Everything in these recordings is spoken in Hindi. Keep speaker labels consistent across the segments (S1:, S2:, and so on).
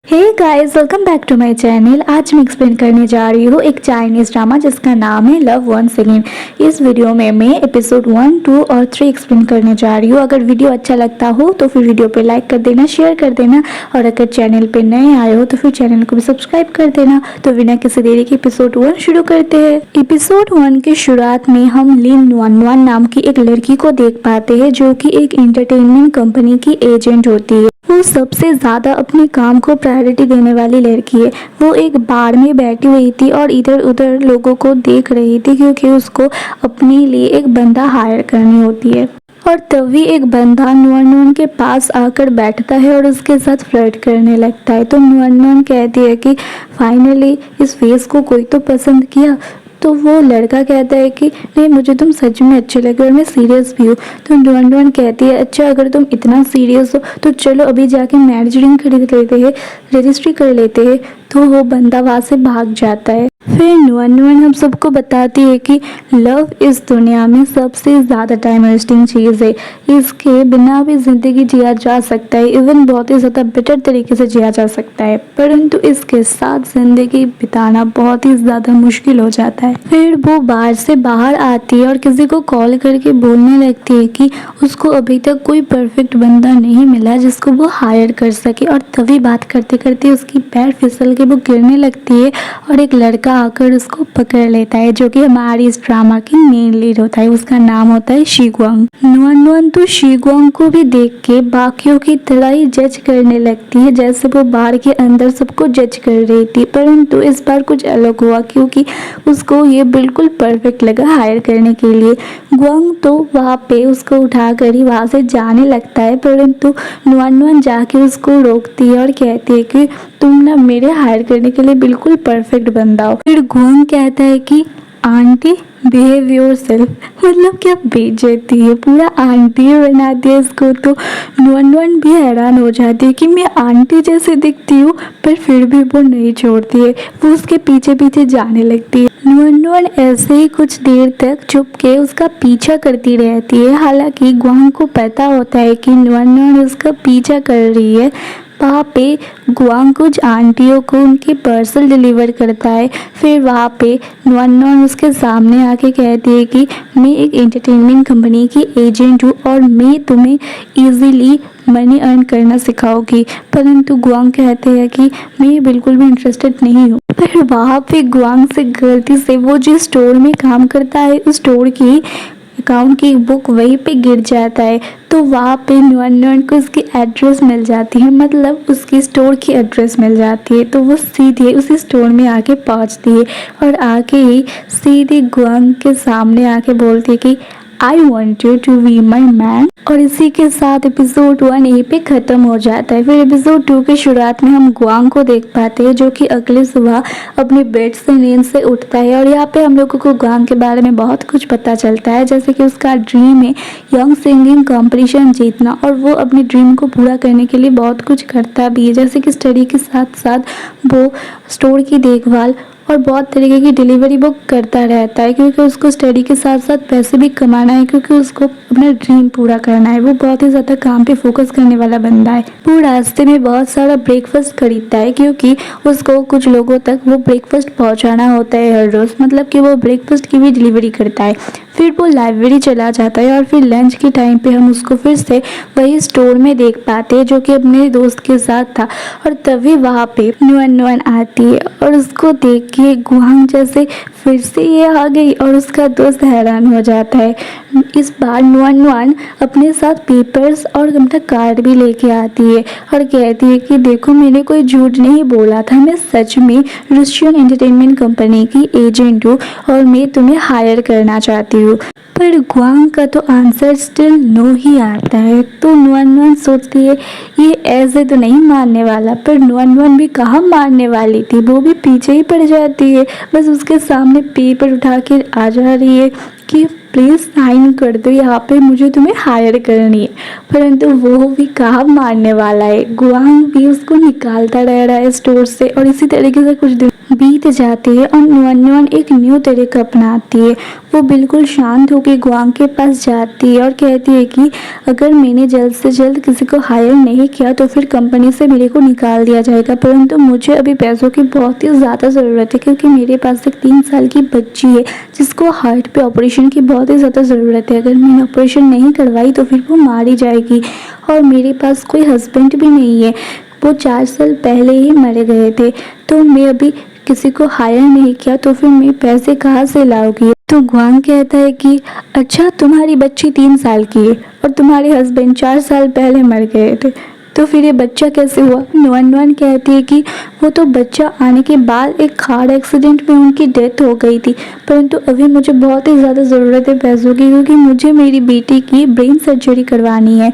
S1: Hey guys, welcome back to my channel. आज मैं एक्सप्लेन करने जा रही हूँ एक चाइनीज ड्रामा जिसका नाम है लव वंस अगेन। इस वीडियो में मैं एपिसोड 1, 2 और 3 एक्सप्लेन करने जा रही हूँ। अगर वीडियो अच्छा लगता हो तो फिर वीडियो पे लाइक कर देना, शेयर कर देना और अगर चैनल पे नए आए हो तो फिर चैनल को भी सब्सक्राइब कर देना। तो बिना किसी देरी के एपिसोड 1 शुरू करते हैं। एपिसोड 1 की शुरुआत में हम लिन नुआन नुआन नाम की एक लड़की को देख पाते हैं जो कि एक एंटरटेनमेंट कंपनी की एजेंट होती है। वो सबसे ज्यादा अपने काम को प्रायोरिटी देने वाली लड़की है। वो एक बार में बैठी हुई थी और इधर उधर लोगों को देख रही थी क्योंकि उसको अपने लिए एक बंदा हायर करनी होती है। और तभी एक बंदा नुआन नुआन के पास आकर बैठता है और उसके साथ फ्लर्ट करने लगता है। तो नुआन नुआन कहती है कि फाइनली इस फेस को कोई तो पसंद किया। तो वो लड़का कहता है कि नहीं, मुझे तुम सच में अच्छे लगे और मैं सीरियस भी हूँ। तो नुआन नुआन कहती है अच्छा, अगर तुम इतना सीरियस हो तो चलो अभी जाके मैरिज रिंग खरीद लेते हैं, रजिस्ट्री कर लेते हैं। तो वो बंदा वहाँ से भाग जाता है। फिर नुआन नुआन हम सबको बताती है कि लव इस दुनिया में सबसे ज़्यादा टाइम वेस्टिंग चीज़ है। इसके बिना भी ज़िंदगी जिया जा सकता है, इवन बहुत ही ज़्यादा बेटर तरीके से जिया जा सकता है, परंतु इसके साथ ज़िंदगी बिताना बहुत ही ज़्यादा मुश्किल हो जाता है। फिर वो बार से बाहर आती है और किसी को कॉल करके बोलने लगती है कि उसको अभी तक कोई परफेक्ट बंदा नहीं मिला जिसको वो हायर कर सके। और तभी बात करते करते उसकी पैर फिसल के वो गिरने लगती है और एक लड़का आकर उसको पकड़ लेता है जो कि हमारी इस ड्रामा की मेन लीड होता है। उसका नाम होता है शीगुआंग। नुआन नुआन तो शीगुआंग को भी देख के बाकियों की तरह ही जज करने लगती है जैसे वो बार के अंदर सबको जज कर रही थी, परंतु इस बार कुछ अलग हुआ क्योंकि उसको ये बिल्कुल परफेक्ट लगा हायर करने के लिए। गुआंग तो वहाँ पे उसको उठाकर ही वहाँ से जाने लगता है, परंतु नुआन नुआन जाके उसको रोकती है और कहती है कि तुम ना मेरे हायर करने के लिए बिल्कुल परफेक्ट बंदा हो। फिर गुआंग कहता है कि आंटी बिहेव योर सेल्फ, मतलब क्या बेइज्जती है, पूरा आंटी बना दिया इसको। तो नुआन नुआन भी हैरान हो जाती है कि मैं आंटी जैसे दिखती हूँ, पर फिर भी वो नहीं छोड़ती है, वो उसके पीछे पीछे जाने लगती है। नुआन नुआन ऐसे ही कुछ देर तक चुप के उसका पीछा करती रहती है। हालांकि गुआंग को पता होता है कि नुआन नुआन उसका पीछा कर रही है। वहाँ पे गुआंग कुछ आंटियों को उनके पार्सल डिलीवर करता है। फिर वहाँ पे नुआन नुआन उसके सामने आके कहती है कि मैं एक एंटरटेनमेंट कंपनी की एजेंट हूँ और मैं तुम्हें इजीली मनी अर्न करना सिखाऊंगी, परंतु गुआंग कहते हैं कि मैं बिल्कुल भी इंटरेस्टेड नहीं हूँ। फिर वहाँ पे गुआंग से गलती से वो जिस स्टोर में काम करता है उस स्टोर की अकाउंट की बुक वहीं पे गिर जाता है। तो वहाँ पे नुआन नुआन को उसकी एड्रेस मिल जाती है, मतलब उसकी स्टोर की एड्रेस मिल जाती है। तो वो सीधे उसी स्टोर में आके पहुँचती है और आके ही सीधे गुआंग के सामने आके बोलती है कि I want you to be my man. और इसी के साथ एपिसोड 1 यहीं पे ख़त्म हो जाता है। फिर एपिसोड 2 की शुरुआत में हम गुआंग को देख पाते हैं जो कि अगली सुबह अपने बेड से नींद से उठता है और यहाँ पे हम लोगों को गुआंग के बारे में बहुत कुछ पता चलता है, जैसे कि उसका ड्रीम है यंग सिंगिंग कंपटीशन जीतना और वो अपने ड्रीम को पूरा करने के लिए बहुत कुछ करता भी है, जैसे कि स्टडी के साथ साथ वो स्टोर की देखभाल और बहुत तरीके की डिलीवरी वो करता रहता है क्योंकि उसको स्टडी के साथ साथ पैसे भी कमाना है, क्योंकि उसको अपना ड्रीम पूरा करना है। वो बहुत ही ज़्यादा काम पे फोकस करने वाला बंदा है। वो रास्ते में बहुत सारा ब्रेकफास्ट खरीदता है क्योंकि उसको कुछ लोगों तक वो ब्रेकफास्ट पहुंचाना होता है हर रोज़, मतलब कि वो ब्रेकफास्ट की भी डिलीवरी करता है। फिर वो लाइब्रेरी चला जाता है और फिर लंच के टाइम पे हम उसको फिर से वही स्टोर में देख पाते हैं जो कि अपने दोस्त के साथ था। और तभी वहाँ पे नुआन नुआन आती है और उसको देख के गुआंग जैसे फिर से ये आ गई और उसका दोस्त हैरान हो जाता है। इस बार नुआन नुआन अपने साथ पेपर्स और अपना कार्ड भी लेके आती है और कहती है कि देखो, मैंने कोई झूठ नहीं बोला था, मैं सच में रुशियन एंटरटेनमेंट कंपनी की एजेंट हूँ और मैं तुम्हें हायर करना चाहती हूँ। पर गुआंग का तो आंसर स्टिल नो ही आता है। तो नुआन नुआन सोचती है ये ऐसे तो नहीं मानने वाला, पर नुआन नुआन भी कहाँ मानने वाली थी, वो भी पीछे ही पड़ जाती है। बस उसके सामने पेपर उठा के आ जा रही है कि प्लीज़ साइन कर दो, यहाँ पे मुझे तुम्हें हायर करनी है, परंतु वो भी कहाँ मानने वाला है। गुआंग भी उसको निकालता रह रहा है स्टोर से और इसी तरीके से कुछ दिन बीत जाती है और नुअन एक न्यू तरीका अपनाती है। वो बिल्कुल शांत होकर गुआंग के पास जाती है और कहती है कि अगर मैंने जल्द से जल्द किसी को हायर नहीं किया तो फिर कंपनी से मेरे को निकाल दिया जाएगा, परंतु मुझे अभी पैसों की बहुत ही ज़्यादा ज़रूरत है क्योंकि मेरे पास एक 3 साल की बच्ची है जिसको हार्ट पे ऑपरेशन की बहुत ही ज़्यादा ज़रूरत है। अगर मैंने ऑपरेशन नहीं करवाई तो फिर वो मारी जाएगी और मेरे पास कोई हस्बैंड भी नहीं है, वो 4 साल पहले ही मर गए थे। तो मैं अभी किसी को हायर नहीं किया तो फिर मैं पैसे कहाँ से लाऊंगी। तो गुआंग कहता है कि अच्छा, तुम्हारी बच्ची 3 साल की है और तुम्हारे हस्बैंड 4 साल पहले मर गए थे, तो फिर ये बच्चा कैसे हुआ। नुअन कहती है कि वो तो बच्चा आने के बाद एक कार एक्सीडेंट में उनकी डेथ हो गई थी, परंतु अभी मुझे बहुत ही ज़्यादा ज़रूरत है पैसों की क्योंकि मुझे मेरी बेटी की ब्रेन सर्जरी करवानी है।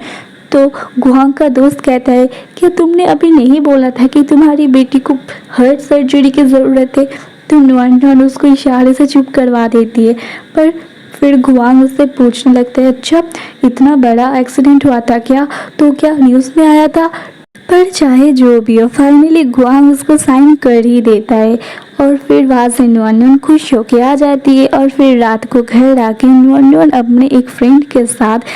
S1: तो गुआंग का दोस्त कहता है कि तुमने अभी नहीं बोला था कि तुम्हारी बेटी को हार्ट सर्जरी की ज़रूरत है। तो नुअन उसको इशारे से चुप करवा देती है, पर फिर गुआंग उससे पूछने लगता है, अच्छा इतना बड़ा एक्सीडेंट हुआ था क्या, तो क्या न्यूज़ में आया था। पर चाहे जो भी हो, फाइनली गुआंग उसको साइन कर ही देता है और फिर वहाँ से नुअन खुश होके आ जाती है। और फिर रात को घर आके नुअन अपने एक फ्रेंड के साथ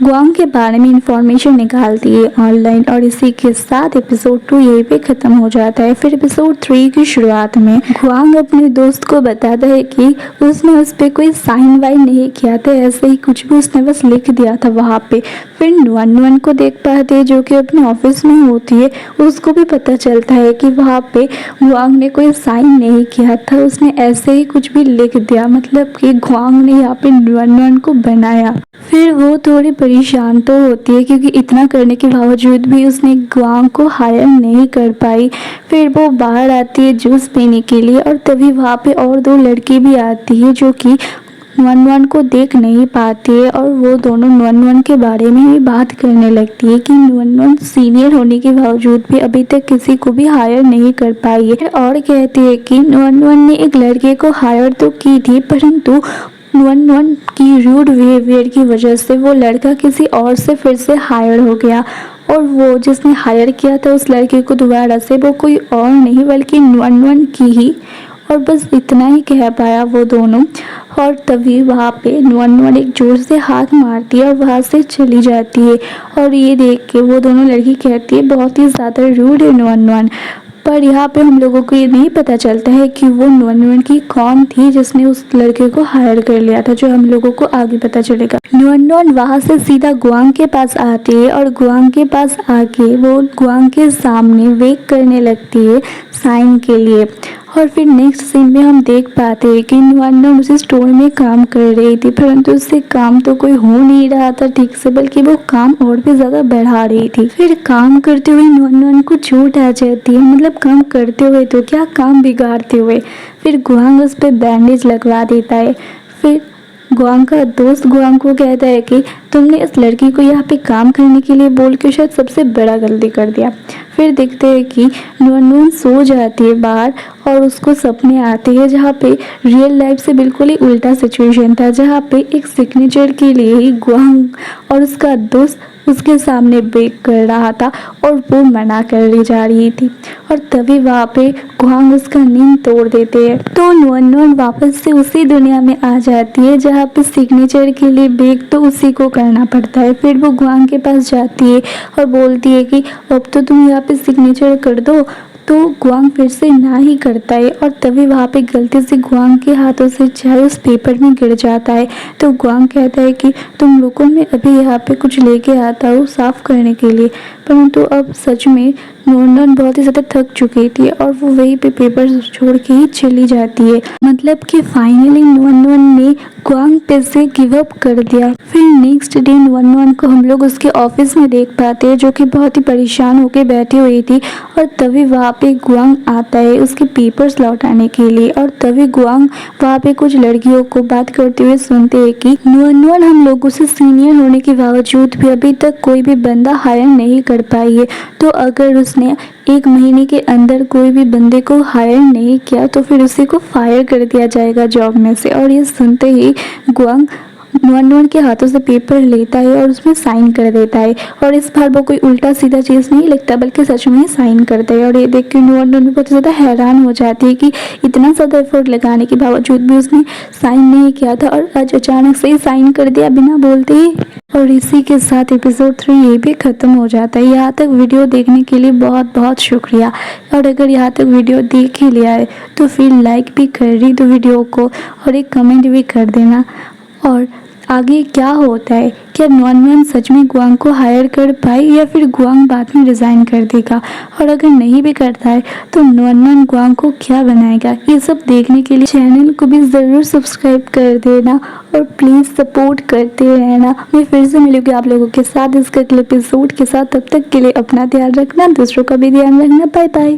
S1: गुआंग के बारे में इंफॉर्मेशन निकालती है ऑनलाइन। और इसी के साथ एपिसोड 2 यहीं पे ख़त्म हो जाता है। फिर एपिसोड 3 की शुरुआत में गुआंग अपने दोस्त को बताता है कि उसने उस पर कोई साइन वाइन नहीं किया था, ऐसे ही कुछ भी उसने बस लिख दिया था वहाँ पे। फिर नुअन को देख पाते हैं जो कि अपने ऑफिस में होती है, उसको भी पता चलता है कि वहाँ पे गुआंग ने कोई साइन नहीं किया था, उसने ऐसे ही कुछ भी लिख दिया, मतलब कि गुआंग ने यहाँ पे नुअन को बनाया। फिर वो थोड़ी परेशान तो होती है क्योंकि इतना करने के बावजूद भी उसने गुआंग को हायर नहीं कर पाई। फिर वो बाहर आती है जूस पीने के लिए और तभी वहाँ पे और 2 लड़की भी आती है जो कि नुअन को देख नहीं पाती है और वो दोनों नुअन के बारे में ही बात करने लगती है कि नुअन सीनियर होने के बावजूद भी अभी तक किसी को भी हायर नहीं कर पाई है। और कहती है कि नुअन ने एक लड़के को हायर तो की थी, परंतु नुअन की रूड बिहेवियर की वजह से वो लड़का किसी और से फिर से हायर हो गया और वो जिसने हायर किया था उस लड़के को दोबारा से वो कोई और नहीं बल्कि नुअन की ही। और बस इतना ही कह पाया वो दोनों। और तभी वहाँ पे नुअन एक जोर से हाथ मारती है और वहाँ से चली जाती है। और ये देख के वो दोनों लड़की कहती है बहुत ही ज़्यादा रूड है नुअन। पर यहाँ पे हम लोगों को ये नहीं पता चलता है कि वो नुअन की कौन थी जिसने उस लड़के को हायर कर लिया था, जो हम लोगों को आगे पता चलेगा। नुअन वहाँ से सीधा गुआंग के पास आती है और गुआंग के पास आके वो गुआंग के सामने वेट करने लगती है साइन के लिए। और फिर नेक्स्ट सीन में हम देख पाते हैं कि नुअन उसी स्टोर में काम कर रही थी, परंतु उससे काम तो कोई हो नहीं रहा था ठीक से, बल्कि वो काम और भी ज़्यादा बढ़ा रही थी। फिर काम करते हुए नुअन को चोट आ जाती है, मतलब काम करते हुए तो क्या, काम बिगाड़ते हुए। फिर गुआंग उस पर बैंडेज लगवा देता है। फिर गुआंग का दोस्त गुआंग को कहता है कि तुमने इस लड़की को यहाँ पे काम करने के लिए बोल के शायद सबसे बड़ा गलती कर दिया। फिर देखते हैं कि नुअन सो जाती है बाहर और उसको सपने आते हैं जहाँ पे रियल लाइफ से बिल्कुल ही उल्टा सिचुएशन था, जहाँ पे एक सिग्नेचर के लिए ही गुआंग और उसका दोस्त उसके सामने बेक कर रहा था और वो मना कर ली जा रही थी। और तभी वहाँ पे गुआंग उसका नींद तोड़ देते हैं। तो नुअन वापस से उसी दुनिया में आ जाती है जहाँ पे सिग्नेचर के लिए बेक तो उसी को करना पड़ता है। फिर वो गुआंग के पास जाती है और बोलती है कि अब तो तुम यहाँ पे सिग्नेचर कर दो। तो गुआंग फिर से ना ही करता है और तभी वहाँ पे गलती से गुआंग के हाथों से चाय उस पेपर में गिर जाता है। तो गुआंग कहता है कि तुम लोगों में अभी यहाँ पे कुछ लेके आता हूँ साफ़ करने के लिए, परंतु अब सच में नुअन बहुत ही ज़्यादा थक चुकी थी और वो वहीं पे पेपर छोड़ के ही चली जाती है। मतलब कि फाइनली नुअन ने गुआंग पे से गिव अप कर दिया। फिर नेक्स्ट डे नुअन को हम लोग उसके ऑफिस में देख पाते हैं जो कि बहुत ही परेशान होकर बैठी हुई थी। और तभी वहाँ पे गुआंग आता है उसके पेपर्स लौटाने के लिए। और तभी गुआंग वहाँ पे कुछ लड़कियों को बात करते हुए सुनते हैं कि नुअन हम लोगों से सीनियर होने के बावजूद भी अभी तक कोई भी बंदा हायर नहीं कर पाई है, तो अगर उसने 1 महीने के अंदर कोई भी बंदे को हायर नहीं किया तो फिर उसी को फायर कर दिया जाएगा जॉब में से। और ये सुनते ही गुआंग नुआन के हाथों से पेपर लेता है और उसमें साइन कर देता है। और इस बार वो कोई उल्टा सीधा चीज़ नहीं लिखता बल्कि सच में साइन करता है। और ये देख के नुआन भी बहुत ज़्यादा हैरान हो जाती है कि इतना ज़्यादा एफर्ट लगाने के बावजूद भी उसने साइन नहीं किया था और आज अचानक से ही साइन कर दिया बिना बोलते ही। और इसी के साथ एपिसोड 3 ये भी ख़त्म हो जाता है। यहाँ तक वीडियो देखने के लिए बहुत बहुत शुक्रिया। और अगर यहाँ तक वीडियो देख ही लिया है तो फिर लाइक भी कर रही तो वीडियो को और एक कमेंट भी कर देना। और आगे क्या होता है, क्या नुआन सच में गुआंग को हायर कर पाए या फिर गुआंग बाद में रिज़ाइन कर देगा, और अगर नहीं भी करता है तो नुआन गुआंग को क्या बनाएगा, ये सब देखने के लिए चैनल को भी ज़रूर सब्सक्राइब कर देना और प्लीज़ सपोर्ट करते रहना। मैं फिर से मिलूँगी आप लोगों के साथ इसके अगले एपिसोड के साथ। तब तक के लिए अपना ध्यान रखना, दूसरों का भी ध्यान रखना। Bye bye.